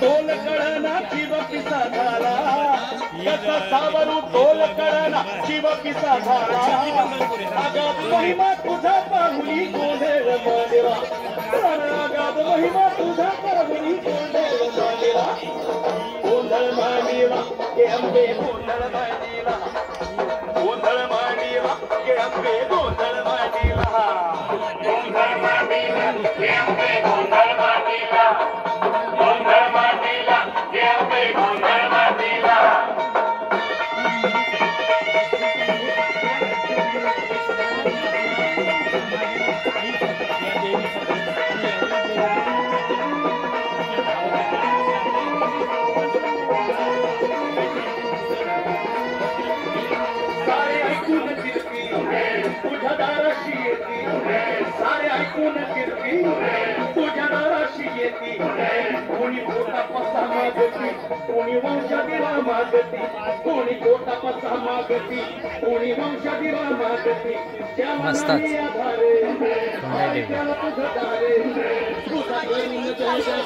तोल कळना शिव पिसा झाला, कसा सावरू तोल कळना शिव पिसा झाला. आगात महिमा तुझा पाहुली गोंधळ मांडला, आगात महिमा तुझा पाहुली गोंधळ मांडला. गोंधळ मांडला के अंबे गोंधळ मांडला, गोंधळ मांडला के अंबे गोंधळ मांडला. गोंधळ मांडला के अंबे गोंधळ मांडला, गोंधळ मांडला के अंबे गोंधळ मांडला. सारे ऐकून किरकी तुझ्या दाराशी येती, सारे ऐकून किरकी तुझ्या दाराशी येती. कोणी पोटा पसा मागती, कोणी वंशादिवा मागती, कोणी पोटा पसा मागती, कोणी वंशादिवा मागती. मस्तच. त्याला तुझं दारे तुझा